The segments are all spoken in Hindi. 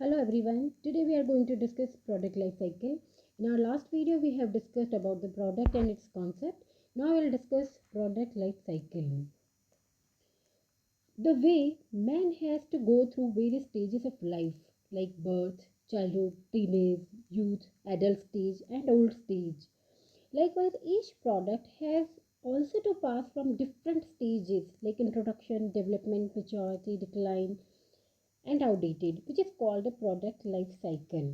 Hello everyone. Today we are going to discuss product life cycle. In our last video we have discussed about the product and its concept. Now we will discuss product life cycle. The way man has to go through various stages of life like birth, childhood, teenage, youth, adult stage and old stage. Likewise, each product has also to pass from different stages like introduction, development, maturity, decline and outdated, which is called a product life cycle.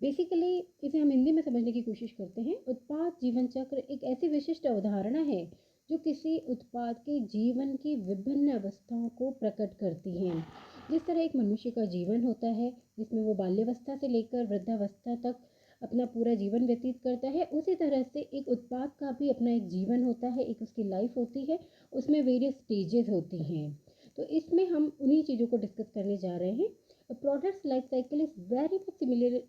Basically इसे हम हिंदी में समझने की कोशिश करते हैं। उत्पाद जीवन चक्र एक ऐसी विशिष्ट अवधारणा है जो किसी उत्पाद के जीवन की विभिन्न अवस्थाओं को प्रकट करती हैं। जिस तरह एक मनुष्य का जीवन होता है जिसमें वो बाल्यावस्था से लेकर वृद्धावस्था तक अपना पूरा जीवन व्यतीत करता है, उसी तरह से एक उत्पाद का भी अपना एक जीवन होता है, एक उसकी लाइफ होती है, उसमें वेरियस स्टेजेस होती हैं। तो इसमें हम उन्हीं चीज़ों को डिस्कस करने जा रहे हैं। Products life cycle is very much similar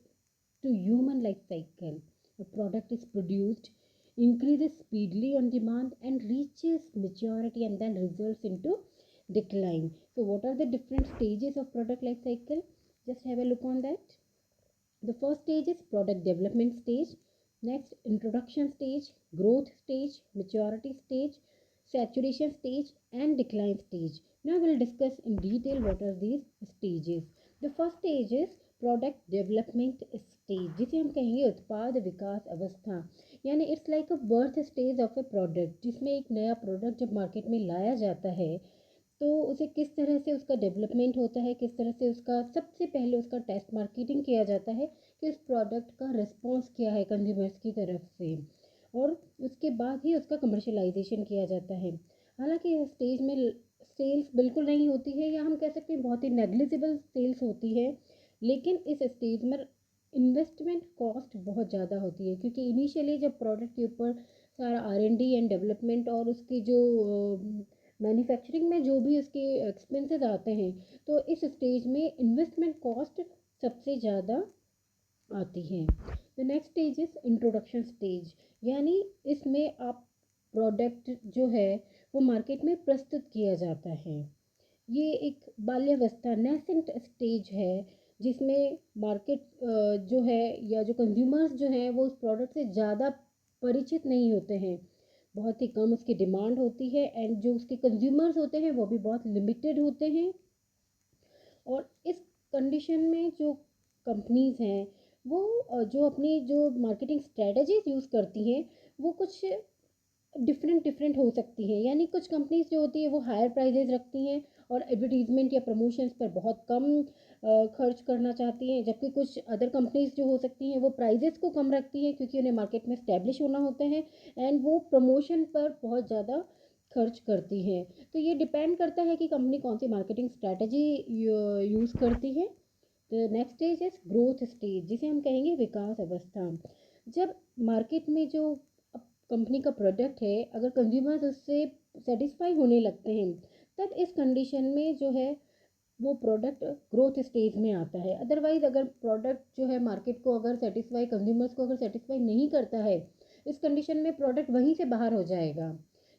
to human life cycle. A product is produced, increases speedily on demand and reaches maturity and then results into decline. So what are the different stages of product life cycle? Just have a look on that. The first stage is product development stage, next introduction stage, growth stage, maturity stage, saturation stage and decline stage. Now we'll discuss in detail what are these stages. The first stage is product development stage, जिसे हम कहेंगे उत्पाद विकास अवस्था, यानी it's like a birth stage of A product, जिसमें एक नया प्रोडक्ट जब मार्केट में लाया जाता है तो उसे किस तरह से उसका डेवलपमेंट होता है, किस तरह से उसका सबसे पहले उसका टेस्ट मार्केटिंग किया जाता है कि उस प्रोडक्ट का रिस्पॉन्स क्या है कंज्यूमर्स की तरफ से, और उसके बाद ही उसका कमर्शलाइजेशन किया जाता है। हालांकि इस स्टेज में सेल्स बिल्कुल नहीं होती है, या हम कह सकते हैं बहुत ही नेग्लिजिबल सेल्स होती है, लेकिन इस स्टेज में इन्वेस्टमेंट कॉस्ट बहुत ज़्यादा होती है, क्योंकि इनिशियली जब प्रोडक्ट के ऊपर सारा R&D एंड डेवलपमेंट और उसकी जो मैन्युफैक्चरिंग में जो भी उसके एक्सपेंसेस आते हैं, तो इस स्टेज में इन्वेस्टमेंट कॉस्ट सबसे ज़्यादा आती है। The next stage is introduction stage, यानी इसमें आप प्रोडक्ट जो है वो मार्केट में प्रस्तुत किया जाता है। ये एक बाल्यावस्था नेसेंट स्टेज है जिसमें मार्केट जो है या जो कंज्यूमर्स जो हैं वो उस प्रोडक्ट से ज़्यादा परिचित नहीं होते हैं, बहुत ही कम उसकी डिमांड होती है एंड जो उसके कंज्यूमर्स होते हैं वो भी बहुत लिमिटेड होते हैं। और इस कंडीशन में जो कंपनीज़ हैं वो जो अपनी जो मार्केटिंग स्ट्रेटजीज यूज़ करती हैं वो कुछ डिफरेंट हो सकती हैं। यानी कुछ कंपनीज जो होती है वो हायर प्राइजेस रखती हैं और एडवर्टीजमेंट या प्रमोशंस पर बहुत कम खर्च करना चाहती हैं, जबकि कुछ अदर कंपनीज जो हो सकती हैं वो प्राइजेस को कम रखती हैं क्योंकि उन्हें मार्केट में स्टैब्लिश होना होता है एंड वो प्रमोशन पर बहुत ज़्यादा खर्च करती हैं। तो ये डिपेंड करता है कि कंपनी कौन सी मार्केटिंग स्ट्रैटेजी यूज़ करती है। तो next stage is growth stage, जिसे हम कहेंगे विकास अवस्था। जब मार्केट में जो कंपनी का प्रोडक्ट है अगर कंज्यूमर्स उससे सेटिस्फाई होने लगते हैं, तब इस कंडीशन में जो है वो प्रोडक्ट ग्रोथ स्टेज में आता है। अदरवाइज अगर प्रोडक्ट जो है मार्केट को अगर सेटिस्फाई कंज्यूमर्स को अगर सेटिस्फाई नहीं करता है, इस कंडीशन में प्रोडक्ट वहीं से बाहर हो जाएगा।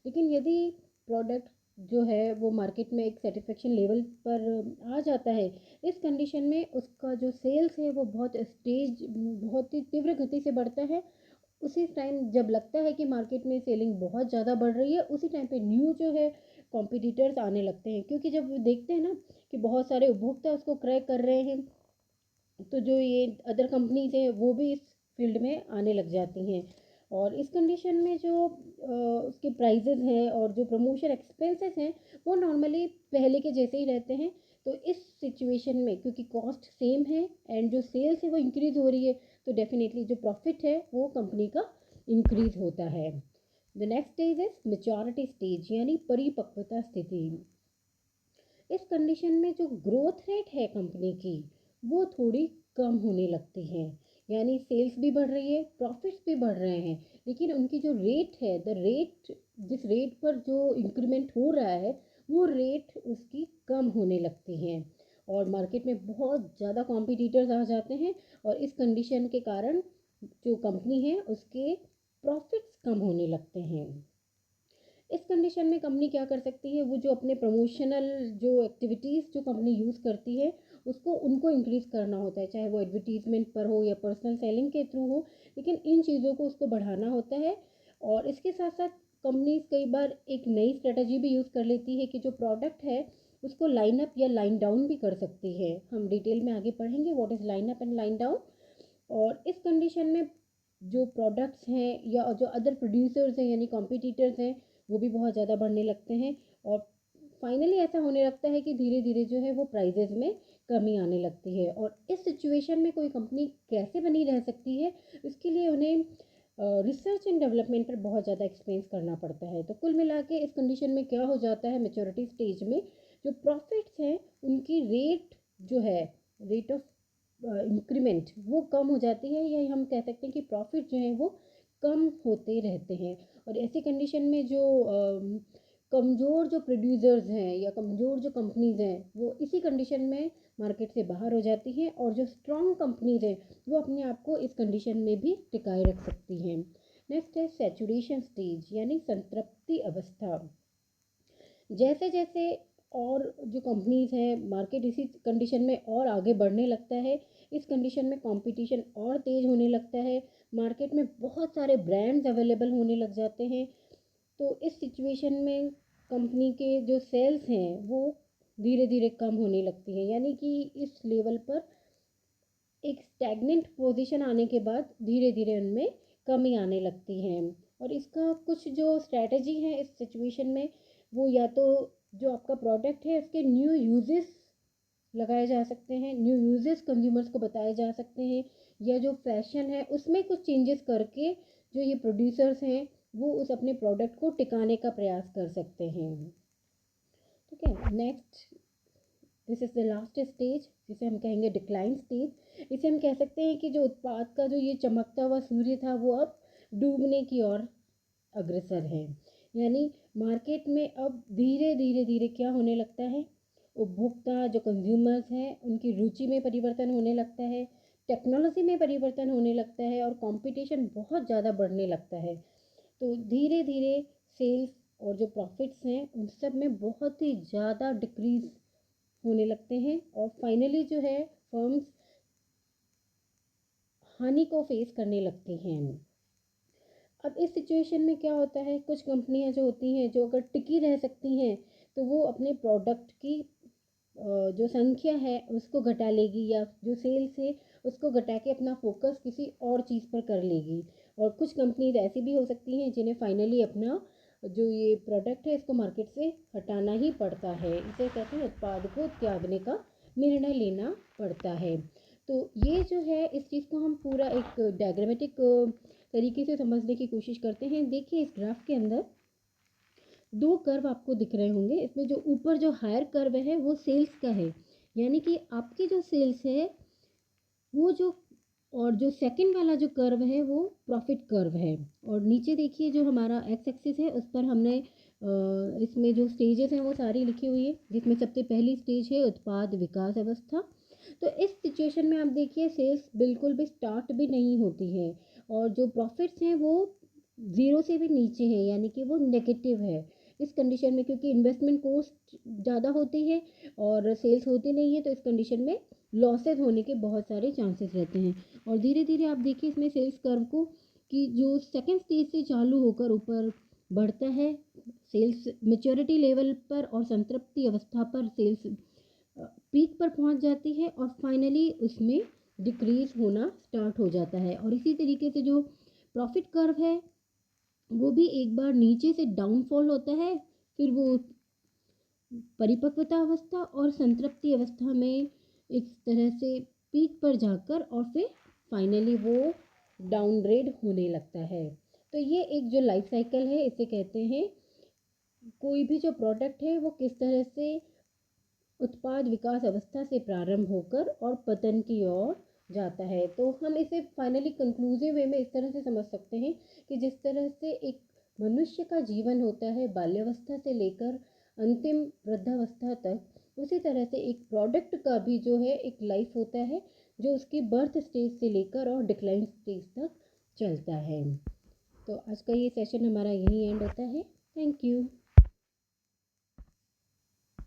लेकिन यदि प्रोडक्ट जो है वो मार्केट में एक सेटिस्फेक्शन लेवल पर आ जाता है, इस कंडीशन में उसका जो सेल्स है वो बहुत ही तीव्र गति से बढ़ता है। उसी टाइम जब लगता है कि मार्केट में सेलिंग बहुत ज़्यादा बढ़ रही है, उसी टाइम पे न्यू जो है कॉम्पिटिटर्स आने लगते हैं, क्योंकि जब देखते हैं ना कि बहुत सारे उपभोक्ता उसको क्रैक कर रहे हैं, तो जो ये अदर कंपनीज हैं वो भी इस फील्ड में आने लग जाती हैं। और इस कंडीशन में जो उसके प्राइजेस हैं और जो प्रमोशन एक्सपेंसेस हैं वो नॉर्मली पहले के जैसे ही रहते हैं। तो इस सिचुएशन में क्योंकि कॉस्ट सेम है एंड जो सेल्स है वो इंक्रीज़ हो रही है, तो डेफिनेटली जो प्रॉफिट है वो कंपनी का इंक्रीज़ होता है। The next stage is maturity stage, यानी परिपक्वता स्थिति। इस कंडीशन में जो ग्रोथ रेट है कंपनी की वो थोड़ी कम होने लगती है, यानी सेल्स भी बढ़ रही है, प्रॉफिट्स भी बढ़ रहे हैं, लेकिन उनकी जो रेट है द रेट जिस रेट पर जो इंक्रीमेंट हो रहा है वो रेट उसकी कम होने लगती है और मार्केट में बहुत ज़्यादा कॉम्पिटिटर्स आ जाते हैं और इस कंडीशन के कारण जो कंपनी है उसके प्रॉफिट्स कम होने लगते हैं। इस कंडीशन में कंपनी क्या कर सकती है, वो जो अपने प्रमोशनल जो एक्टिविटीज़ जो कंपनी यूज़ करती है उसको उनको इंक्रीज़ करना होता है, चाहे वो एडवर्टीज़मेंट पर हो या पर्सनल सेलिंग के थ्रू हो, लेकिन इन चीज़ों को उसको बढ़ाना होता है। और इसके साथ साथ कंपनीज कई बार एक नई स्ट्रेटजी भी यूज़ कर लेती है कि जो प्रोडक्ट है उसको लाइन अप या लाइन डाउन भी कर सकती है। हम डिटेल में आगे पढ़ेंगे what is line up and line down. और इस कंडीशन में जो प्रोडक्ट्स हैं या जो अदर प्रोड्यूसर्स हैं यानी कॉम्पिटिटर्स हैं वो भी बहुत ज़्यादा बढ़ने लगते हैं। और फाइनली ऐसा होने लगता है कि धीरे धीरे जो है वो प्राइजेस में कमी आने लगती है। और इस सिचुएशन में कोई कंपनी कैसे बनी रह सकती है, इसके लिए उन्हें रिसर्च एंड डेवलपमेंट पर बहुत ज़्यादा एक्सपेंस करना पड़ता है। तो कुल मिला के इस कंडीशन में क्या हो जाता है, मेच्योरिटी स्टेज में जो प्रॉफिट्स हैं उनकी रेट जो है, रेट ऑफ इंक्रीमेंट वो कम हो जाती है, या हम कह सकते हैं कि प्रॉफिट जो है वो कम होते रहते हैं। और ऐसी कंडीशन में जो कमज़ोर जो प्रोड्यूसर्स हैं या कमज़ोर जो कंपनीज हैं वो इसी कंडीशन में मार्केट से बाहर हो जाती हैं, और जो स्ट्रॉन्ग कंपनीज हैं वो अपने आप को इस कंडीशन में भी टिकाए रख सकती हैं। नेक्स्ट है सैचुरेशन स्टेज यानी संतृप्ति अवस्था। जैसे जैसे और जो कंपनीज हैं मार्केट इसी कंडीशन में और आगे बढ़ने लगता है, इस कंडीशन में कंपटीशन और तेज़ होने लगता है, मार्केट में बहुत सारे ब्रांड्स अवेलेबल होने लग जाते हैं। तो इस सिचुएशन में कंपनी के जो सेल्स हैं वो धीरे धीरे कम होने लगती हैं, यानी कि इस लेवल पर एक स्टैग्नेंट पोजीशन आने के बाद धीरे धीरे उनमें कमी आने लगती है। और इसका कुछ जो स्ट्रैटेजी है इस सिचुएशन में, वो या तो जो आपका प्रोडक्ट है उसके न्यू यूजेस लगाए जा सकते हैं, न्यू यूजेस कंज्यूमर्स को बताए जा सकते हैं, या जो फैशन है उसमें कुछ चेंजेस करके जो ये प्रोड्यूसर्स हैं वो उस अपने प्रोडक्ट को टिकाने का प्रयास कर सकते हैं। ठीक है, next this is the last stage जिसे हम कहेंगे डिक्लाइन स्टेज। इसे हम कह सकते हैं कि जो उत्पाद का जो ये चमकता हुआ सूर्य था वो अब डूबने की ओर अग्रसर है। यानी मार्केट में अब धीरे धीरे धीरे क्या होने लगता है, उपभोक्ता जो कंज्यूमर्स हैं उनकी रुचि में परिवर्तन होने लगता है, टेक्नोलॉजी में परिवर्तन होने लगता है, और कंपटीशन बहुत ज़्यादा बढ़ने लगता है। तो धीरे धीरे सेल्स और जो प्रॉफिट्स हैं उन सब में बहुत ही ज़्यादा डिक्रीज होने लगते हैं, और फाइनली जो है फर्म्स हानि को फेस करने लगती हैं। अब इस सिचुएशन में क्या होता है, कुछ कंपनियां जो होती हैं जो अगर टिकी रह सकती हैं तो वो अपने प्रोडक्ट की जो संख्या है उसको घटा लेगी, या जो सेल्स है उसको घटा के अपना फोकस किसी और चीज़ पर कर लेगी। और कुछ कंपनीज ऐसी भी हो सकती हैं जिन्हें फाइनली अपना जो ये प्रोडक्ट है इसको मार्केट से हटाना ही पड़ता है, इसे कहते हैं उत्पाद को त्यागने का निर्णय लेना पड़ता है। तो ये जो है इस चीज़ को हम पूरा एक डायग्रामेटिक तरीके से समझने की कोशिश करते हैं। देखिए इस ग्राफ के अंदर दो कर्व आपको दिख रहे होंगे, इसमें जो ऊपर जो हायर कर्व है वो सेल्स का है, यानी कि आपकी जो सेल्स है वो जो, और जो सेकंड वाला जो कर्व है वो प्रॉफिट कर्व है। और नीचे देखिए जो हमारा एक्स एक्सिस है उस पर हमने इसमें जो स्टेजेस हैं वो सारी लिखी हुई है, जिसमें सबसे पहली स्टेज है उत्पाद विकास अवस्था। तो इस सिचुएशन में आप देखिए सेल्स बिल्कुल भी स्टार्ट भी नहीं होती है, और जो प्रॉफिट्स हैं वो ज़ीरो से भी नीचे है, यानी कि वो नेगेटिव है इस कंडीशन में, क्योंकि इन्वेस्टमेंट कॉस्ट ज़्यादा होती है और सेल्स होती नहीं है। तो इस कंडीशन में लॉसेस होने के बहुत सारे चांसेस रहते हैं। और धीरे धीरे आप देखिए इसमें सेल्स कर्व को कि जो सेकंड स्टेज से चालू होकर ऊपर बढ़ता है, सेल्स मेच्योरिटी लेवल पर और संतृप्ति अवस्था पर सेल्स पीक पर पहुंच जाती है, और फाइनली उसमें डिक्रीज होना स्टार्ट हो जाता है। और इसी तरीके से जो प्रॉफिट कर्व है वो भी एक बार नीचे से डाउनफॉल होता है, फिर वो परिपक्वता अवस्था और संतृप्ति अवस्था में इस तरह से पीक पर जाकर और फिर फाइनली वो डाउनग्रेड होने लगता है। तो ये एक जो लाइफ साइकिल है इसे कहते हैं, कोई भी जो प्रोडक्ट है वो किस तरह से उत्पाद विकास अवस्था से प्रारंभ होकर और पतन की ओर जाता है। तो हम इसे फाइनली कंक्लूसिव वे में इस तरह से समझ सकते हैं कि जिस तरह से एक मनुष्य का जीवन होता है बाल्यावस्था से लेकर अंतिम वृद्धावस्था तक, उसी तरह से एक प्रोडक्ट का भी जो है एक लाइफ होता है जो उसकी बर्थ स्टेज से लेकर और डिक्लाइन स्टेज तक चलता है। तो आज का ये सेशन हमारा यहीं एंड होता है। Thank you.